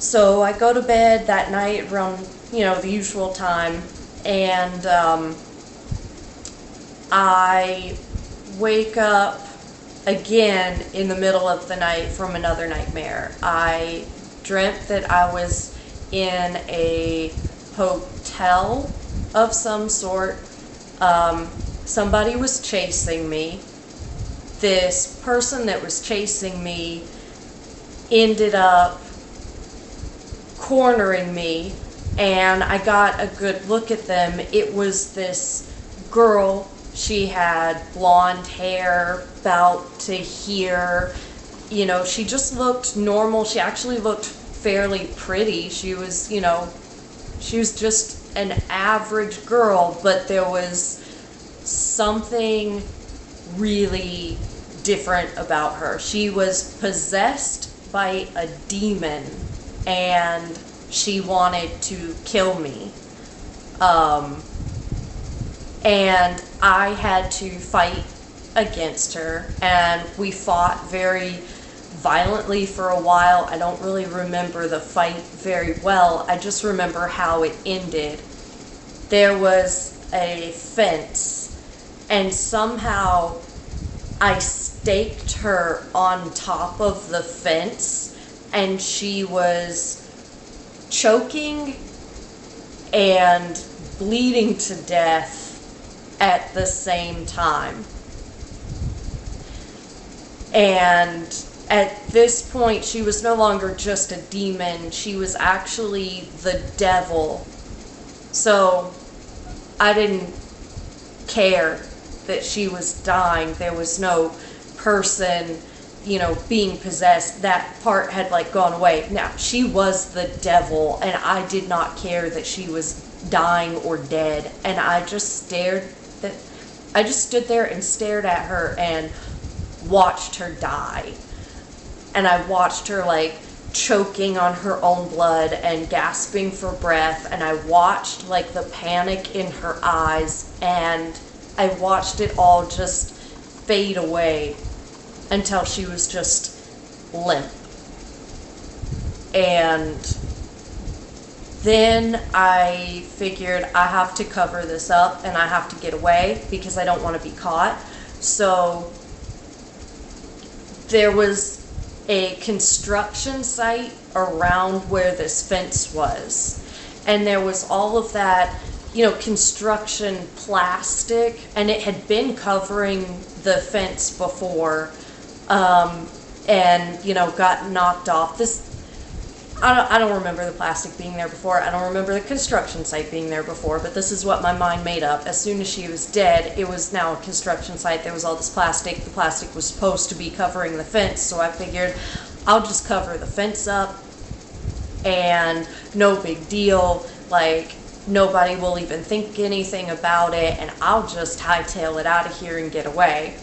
So I go to bed that night around, the usual time, and I wake up again in the middle of the night from another nightmare. I dreamt that I was in a hotel of some sort. Somebody was chasing me. This person that was chasing me ended up cornering me, and I got a good look at them. It was this girl. She had blonde hair about to here. She just looked normal. She actually looked fairly pretty. She was just an average girl, but there was something really different about her. She was possessed by a demon, and she wanted to kill me. And I had to fight against her, and we fought very violently for a while. I don't really remember the fight very well. I just remember how it ended. There was a fence, and somehow I staked her on top of the fence, and she was choking and bleeding to death at the same time. And at this point, she was no longer just a demon. She was actually the devil. So I didn't care that she was dying. There was no person, being possessed. That part had gone away. Now, she was the devil, and I did not care that she was dying or dead. And I just stood there and stared at her and watched her die. And I watched her choking on her own blood and gasping for breath, and I watched the panic in her eyes, and I watched it all just fade away until she was just limp. And then I figured I have to cover this up and I have to get away because I don't want to be caught. So there was a construction site around where this fence was, and there was all of that construction plastic, and it had been covering the fence before, and got knocked off. I don't remember the plastic being there before. I don't remember the construction site being there before, but this is what my mind made up. As soon as she was dead, it was now a construction site. There was all this plastic. The plastic was supposed to be covering the fence, so I figured I'll just cover the fence up, and no big deal. Nobody will even think anything about it, and I'll just hightail it out of here and get away.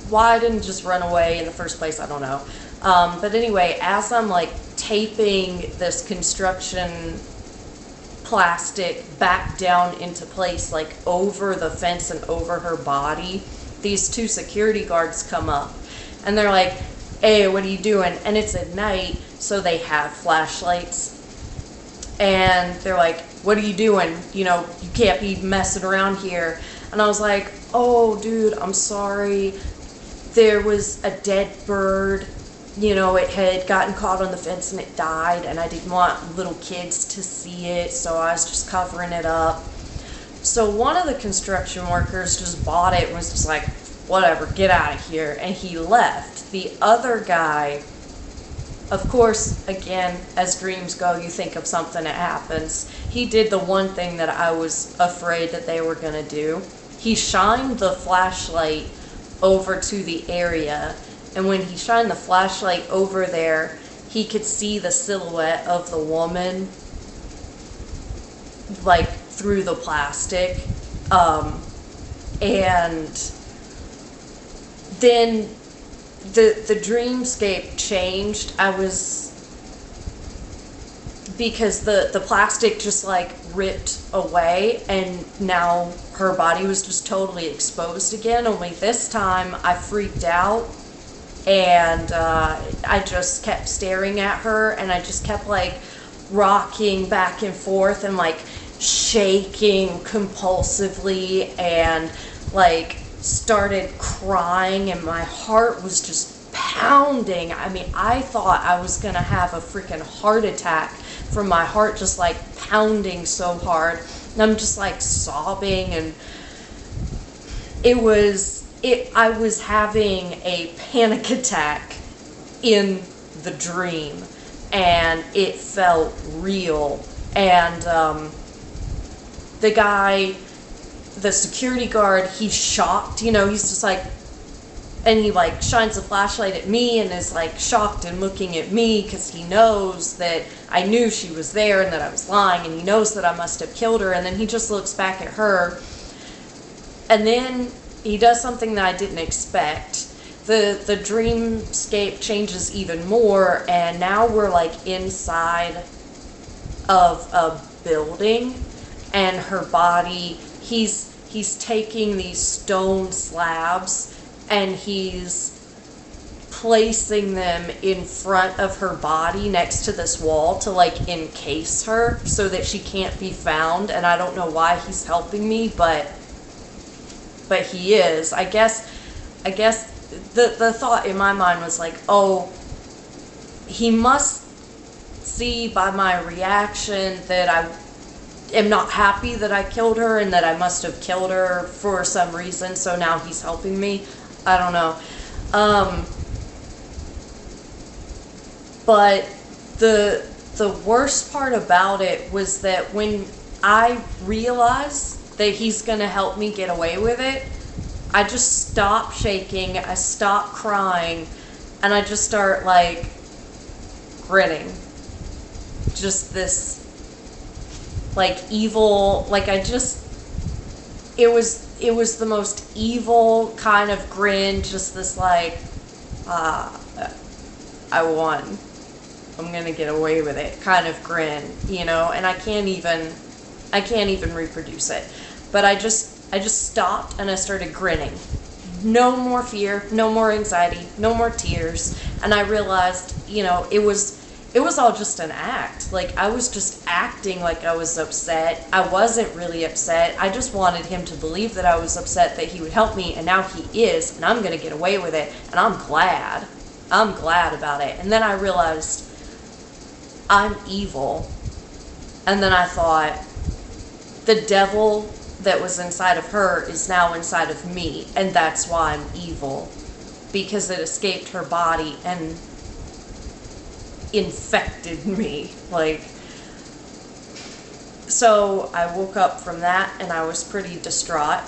Why I didn't just run away in the first place, I don't know. But anyway, as I'm taping this construction plastic back down into place, over the fence and over her body, these two security guards come up, and they're like, "Hey, what are you doing?" And it's at night, so they have flashlights, and they're like, "What are you doing? You can't be messing around here." And I was like, "Oh, dude, I'm sorry. There was a dead bird. It had gotten caught on the fence and it died, and I didn't want little kids to see it, so I was just covering it up." So one of the construction workers just bought it and was just like, "Whatever, get out of here," and he left. The other guy, of course, again, as dreams go, you think of something that happens. He did the one thing that I was afraid that they were going to do. He shined the flashlight over to the area, and when he shined the flashlight over there, he could see the silhouette of the woman through the plastic. And then the dreamscape changed. Because the plastic just ripped away, and now her body was just totally exposed again. Only this time I freaked out And I just kept staring at her, and I just kept like rocking back and forth and like shaking compulsively, and like started crying, and my heart was just pounding. I mean, I thought I was gonna have a freaking heart attack from my heart just like pounding so hard. And I'm just like sobbing, and I was having a panic attack in the dream, and it felt real. And the guy, the security guard, he's shocked, he's just like, and he like shines a flashlight at me and is like shocked and looking at me because he knows that I knew she was there and that I was lying, and he knows that I must have killed her. And then he just looks back at her, and then he does something that I didn't expect. The dreamscape changes even more, and now we're like inside of a building, and her body, he's taking these stone slabs and he's placing them in front of her body next to this wall to like encase her so that she can't be found. And I don't know why he's helping me, but he is. I guess the thought in my mind was like, oh, he must see by my reaction that I am not happy that I killed her and that I must have killed her for some reason, so now he's helping me. I don't know. But the worst part about it was that when I realized that he's gonna help me get away with it, I just stop shaking, I stop crying, and I just start like grinning. Just this like evil, like it was the most evil kind of grin, just this like, I won, I'm gonna get away with it kind of grin, and I can't even reproduce it. But I just stopped and I started grinning. No more fear, no more anxiety, no more tears. And I realized, it was all just an act. Like, I was just acting like I was upset. I wasn't really upset. I just wanted him to believe that I was upset, that he would help me, and now he is, and I'm gonna get away with it, and I'm glad. I'm glad about it. And then I realized I'm evil. And then I thought, the devil that was inside of her is now inside of me, and that's why I'm evil, because it escaped her body and infected me. Like, so I woke up from that and I was pretty distraught.